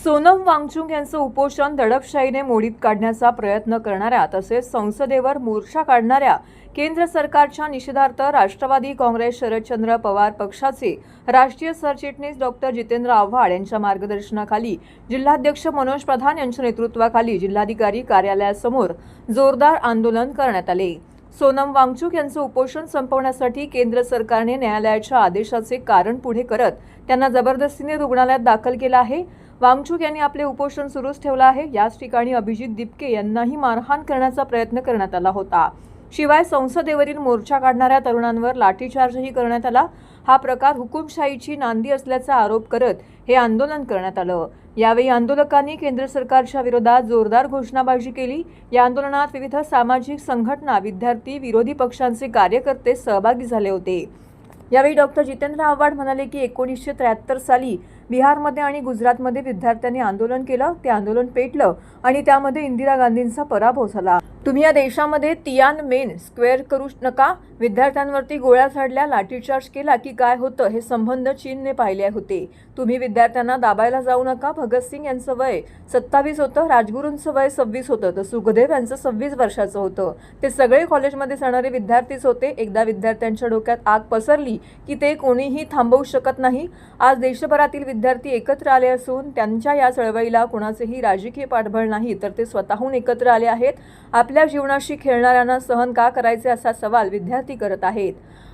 सोनम वांगचुक यांचं उपोषण दडपशाहीने मोडीत काढण्याचा प्रयत्न करणाऱ्या तसेच संसदेवर मोर्चा काढणाऱ्या केंद्र सरकारच्या निषेधार्थ राष्ट्रवादी काँग्रेस शरदचंद्र पवार पक्षाचे राष्ट्रीय सरचिटणीस डॉक्टर जितेंद्र आव्हाड यांच्या मार्गदर्शनाखाली जिल्हाध्यक्ष मनोज प्रधान यांच्या नेतृत्वाखाली जिल्हाधिकारी कार्यालयासमोर जोरदार आंदोलन करण्यात आले। सोनम वांगचुक यांचं उपोषण संपवण्यासाठी केंद्र सरकारने न्यायालयाच्या आदेशाचे कारण पुढे करत त्यांना जबरदस्तीने रुग्णालयात दाखल केलं आहे। वांगचुक यांनी आपले उपोषण सुरूच ठेवलं आहे। याच ठिकाणी अभिजित दिपके यांनाही मारहाण करण्याचा प्रयत्न करण्यात आला होता। शिवाय संसदेवरील मोर्चा काढणाऱ्या तरुणांवर लाठीचार्जही करण्यात आला। हा प्रकार हुकुमशाहीची नांदी असल्याचा आरोप करत हे आंदोलन करण्यात आलं। यावेळी आंदोलकांनी केंद्र सरकारच्या विरोधात जोरदार घोषणाबाजी केली। या आंदोलनात विविध सामाजिक संघटना, विद्यार्थी, विरोधी पक्षांचे कार्यकर्ते सहभागी झाले होते। यावेळी डॉक्टर जितेंद्र आव्हाड म्हणाले की 1973 साली बिहारमध्ये आणि गुजरातमध्ये विद्यार्थ्यांनी आंदोलन केलं, ते आंदोलन पेटलं आणि त्यामध्ये इंदिरा गांधींचा पराभव झाला। तुम्ही या देशामध्ये तियानमेन स्क्वेअर करू नका, विद्यार्थ्यांवरती गोळ्या झाडल्या, लाठीचार्ज केला की काय होतं हे संबंध चीनने पाहिले होते। तुम्ही विद्यार्थ्यांना दाबायला जाऊ नका। भगतसिंग यांचं वय 27 होतं, राजगुरूंचं वय 26 होतं, तर सुखदेव यांचं 26 वर्षाचं होतं। ते सगळे कॉलेजमध्ये जाणारे विद्यार्थीच होते। एकदा विद्यार्थ्यांच्या डोक्यात आग पसरली की ते कोणीही थांबवू शकत नाही। आज देशभरातील विद्यार्थी एकत्र आले असून त्यांच्या या चळवळीला कोणाचेही राजकीय पाठबळ नाही, तर ते स्वतःहून एकत्र आले आहेत। आपल्या जीवनाशी खेळणाऱ्यांना सहन का करायचे असा सवाल विद्यार्थी करत आहेत।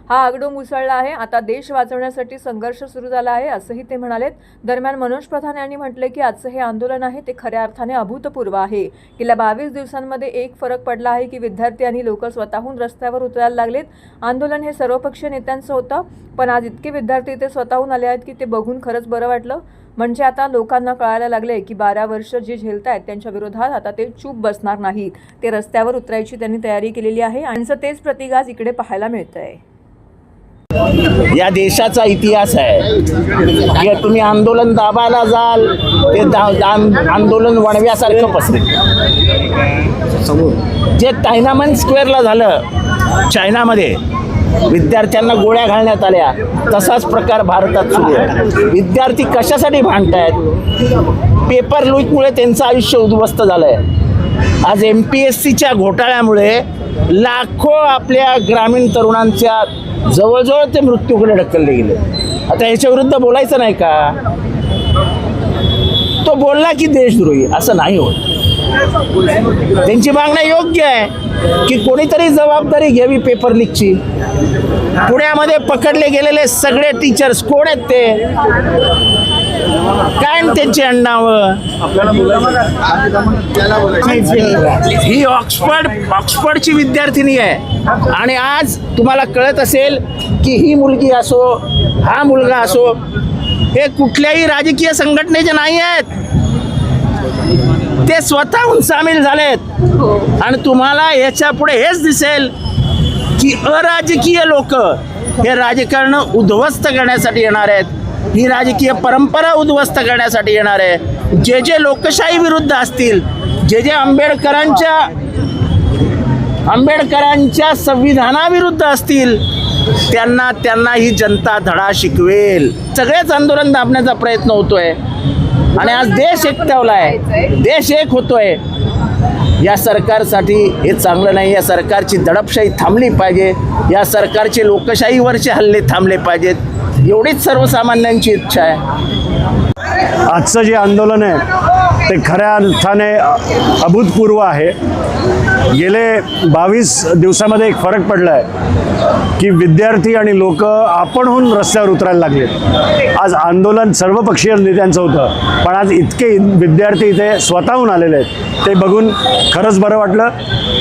हा आगडोंब उसळला आहे, आता देश वाचवण्यासाठी संघर्ष सुरू झाला आहे असंही ते म्हणालेत। दरम्यान मनोज प्रधान यांनी म्हटले की आजचं हे आंदोलन आहे ते खऱ्या अर्थाने अभूतपूर्व आहे। गेल्या 22 दिवसांमध्ये एक फरक पडला आहे की विद्यार्थी आणि लोक स्वतःहून रस्त्यावर उतरायला लागलेत। आंदोलन हे सर्वपक्षीय नेत्यांचं होतं, पण आज इतके विद्यार्थी ते स्वतःहून आले आहेत की ते बघून खरंच बरं वाटलं। म्हणजे आता लोकांना कळायला लागले की 12 वर्ष जे झेलतायत त्यांच्या विरोधात आता ते चूप बसणार नाहीत, ते रस्त्यावर उतरायची त्यांनी तयारी केलेली आहे आणि तेच प्रतीक आज इकडे पाहायला मिळतंय। या देशाचा इतिहास आहे की तुम्ही आंदोलन दाबायला जाल ते आंदोलन वणव्यासारखं पसरेल। जे टायनामन स्क्वेअरला झालं चायनामध्ये, विद्यार्थ्यांना गोळ्या घालण्यात आल्या, तसाच प्रकार भारतात सुरू आहे। विद्यार्थी कशासाठी भांडतायत? पेपर लीकमुळे त्यांचं आयुष्य उद्ध्वस्त झालंय। आज MPSCच्या घोटाळ्यामुळे लाखो आपल्या ग्रामीण तरुणांच्या जवळजवळ ते मृत्यूकडे ढकलले गेले। आता याच्या विरुद्ध बोलायचं नाही का? तो बोलला की देशद्रोही, असं नाही होत। त्यांची मागणं योग्य आहे की कोणीतरी जबाबदारी घ्यावी पेपर लीकची। पुण्यामध्ये पकडले गेलेले सगळे टीचर्स कोण आहेत? ते काय त्यांची अण्णावं? ही ऑक्सफर्डची विद्यार्थिनी आहे आणि आज तुम्हाला कळत असेल की ही मुलगी असो, हा मुलगा असो, हे कुठल्याही राजकीय संघटनेचे नाही आहेत, ते स्वतःहून सामील झालेत। आणि तुम्हाला याच्या पुढे हेच दिसेल की अराजकीय लोक हे राजकारण उद्ध्वस्त करण्यासाठी येणार आहेत, ही राजकीय परंपरा उद्ध्वस्त करण्यासाठी येणार आहे। जे जे लोकशाही विरुद्ध असतील, जे जे आंबेडकरांच्या संविधानाविरुद्ध असतील, त्यांना ही जनता धडा शिकवेल। सगळेच आंदोलन दाबण्याचा प्रयत्न होतोय आणि आज देश एकवलाय, देश एक होतोय। या सरकारसाठी हे चांगलं नाही। या सरकारची दडपशाही थांबली पाहिजे, या सरकारचे लोकशाहीवरचे हल्ले थांबले पाहिजेत, एवढीच सर्वसामान्यांची इच्छा आहे। आजचं जे आंदोलन आहे ते खऱ्या अर्थाने अभूतपूर्व आहे। गेले 22 दिवसामध्ये एक फरक पडला आहे की विद्यार्थी आणि लोक आपणहून रस्त्यावर उतरायला लागलेत। आज आंदोलन सर्वपक्षीय नेत्यांचं होतं, पण आज इतके विद्यार्थी इथे स्वतःहून आलेले आहेत, ते बघून खरंच बरं वाटलं।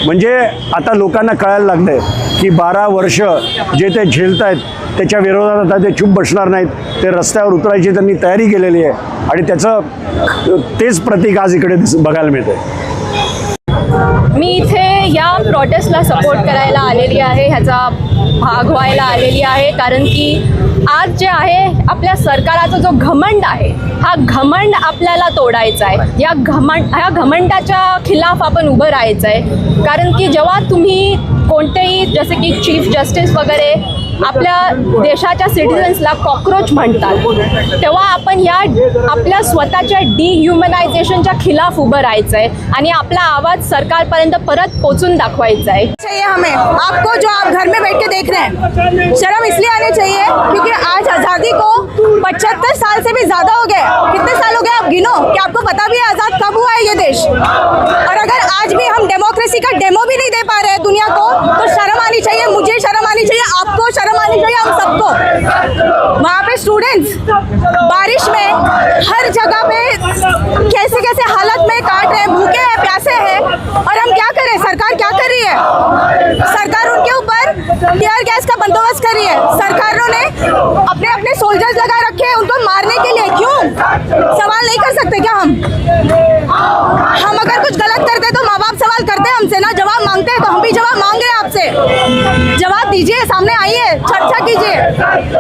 म्हणजे आता लोकांना कळायला लागलंय की 12 वर्ष जे ते झेलत आहेत त्याच्या विरोधात आता ते चूप बसणार नाहीत, ते रस्त्यावर उतरायची त्यांनी तयारी केलेली आहे आणि त्याचं तेच प्रतीक आज इकडे बघायला मिळतंय। मी इथे या प्रोटेस्टला सपोर्ट करायला आलेली आहे, ह्याचा भाग व्हायला आलेली आहे, कारण की आज जे आहे आपल्या सरकाराचा जो घमंड आहे, हा घमंड आपल्याला तोडायचा आहे। ह्या घमंडाच्या खिलाफ आपण उभं राहायचं आहे, कारण की जेव्हा तुम्ही कोणतेही जसे की चीफ जस्टिस वगैरे आपल्या देशाच्या सिटिझन्सला कॉक्रोच म्हणतात, तेव्हा आपण या आपल्या स्वतःच्या डिह्युमनायझेशनच्या खिलाफ उभं राहायचं आहे आणि आपला आवाज सरकारपर्यंत परत पोचून दाखवायचा आहे. चाहिए हमें, आपको जो आप घर में बैठ के देख रहे हैं, शर्म इसलिए आनी चाहिए क्योंकि आज आज़ादी को 75 साल से भी ज़्यादा हो गए. कितने साल हो गए आप गिनो, कि आपको पता भी है आज़ाद कब हुआ है ये देश. और अगर आज भी हम डेमोक्रेसी का डेमो भी नहीं दे पा रहे हैं दुनिया को, तो शर्म आनी चाहिए, मुझे शर्म आनी चाहिए, आपको शर्म आनी चाहिए, हम सबको. वहाँ पे स्टूडेंट्स बारिश में हर जगह पे कैसे कैसे हालत में काट रहे हैं, भूखे हैं, प्यासे हैं, और हम क्या करें? सरकार क्या कर रही है? सरकार उनके ऊपर टीयर गैस का बंदोबस्त कर रही है. सरकारों ने अपने अपने सोल्जर्स लगा रखे हैं उनको मारने के लिए. क्यों? सवाल नहीं कर सकते क्या हम अगर कुछ गलत करते तो माँ बाप सवाल करते हैं हमसे ना, जवाब मांगते हैं, तो हम भी जवाब मांग रहे हैं आपसे. जवाब दीजिए, सामने आइए, चर्चा कीजिए.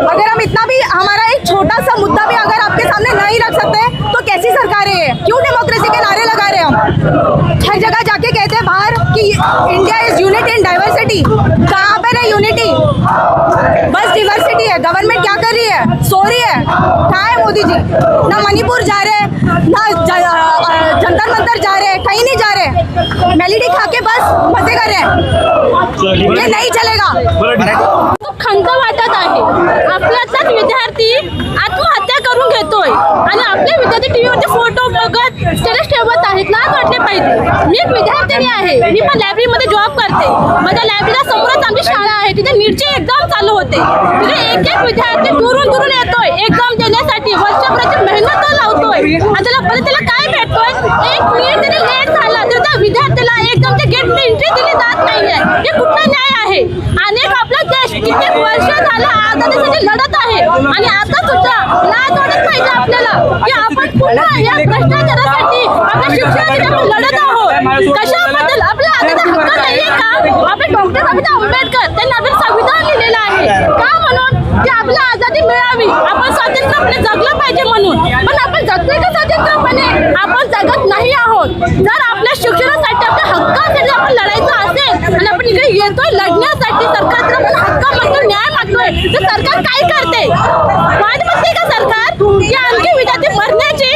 अगर हम इतना भी, हमारा एक छोटा सा मुद्दा भी अगर आपके सामने नहीं रख सकते तो कैसी सरकार है ये? क्यों डेमोक्रेसी के नारे लगा रहे हैं हम? हर जगह जाके कहते हैं बाहर कि India is unity in diversity. कहाँ पर है यूनिटी? बस डिवर्सिटी है. गवर्नमेंट क्या कर रही है? सो रही है. कहाँ है मोदी जी? ना मणिपुर जा रहे हैं, ना जंतर मंतर जा रहे हैं, कहीं नहीं जा रहे. मेलेडी खा के बस मजे कर रहे हैं. ये नहीं चलेगा. खूप खंत वाटत आहे. आपल्यातलाच विद्यार्थी आत्महत्या करून घेतोय आणि आपले विद्यार्थी टीव्हीवरचे फोटो बघत स्टेटस ठेवत आहेत. लाज वाटले पाहिजे. मी एक विद्यार्थिनी आहे, मी पण लायब्ररीमध्ये जॉब करते. माझ्या लायब्ररीला समोरच आमची शाळा आहे, तिथे नीटची एक्झाम चालू होते. तिथे एक एक विद्यार्थी दुरून दुरून येतोय एक्झाम देण्यासाठी, वर्षभराची मेहनत लावतोय आणि त्याला काय भेटतोय? एक मिनिट तरी लेट झाला तर त्या विद्यार्थ्याला एक्झामच्या गेटने एंट्री दिली जात नाहीये. हे कुठला न्याय आहे? अनेक आपला देश कित्येक वर्ष झालं आझादीसाठी लढत आहे आणि आता सुद्धा लाज वाटत पाहिजे आपल्याला की आपण पुन्हा या भ्रष्टाचारासाठी आपल्या शिक्षणासाठी आपण लढत आहोत. कशाबद्दल? आपल्या आझादी हक्क नाहीये का? आपले डॉक्टर बाबासाहेब आंबेडकर त्यांनी आपलं संविधान लिहिलेलं आहे का? म्हणून की आपल्याला आझादी मिळावी, आपण स्वतंत्रपणे जगलं पाहिजे म्हणून. पण आपण जगतोय का स्वतंत्रपणे? आपण जगत नाही आहोत. जर आपल्या शिक्षणासाठी, आपल्या हक्कासाठी आपण लढायचं असेल आणि आपण इकडे येतोय लढण्यासाठी, सरकारकडे आपण हक्क मागतोय, न्याय मागतोय, तर सरकार काय करते? वाट बघते का सरकार की आणखी विद्यार्थी मरण्याची?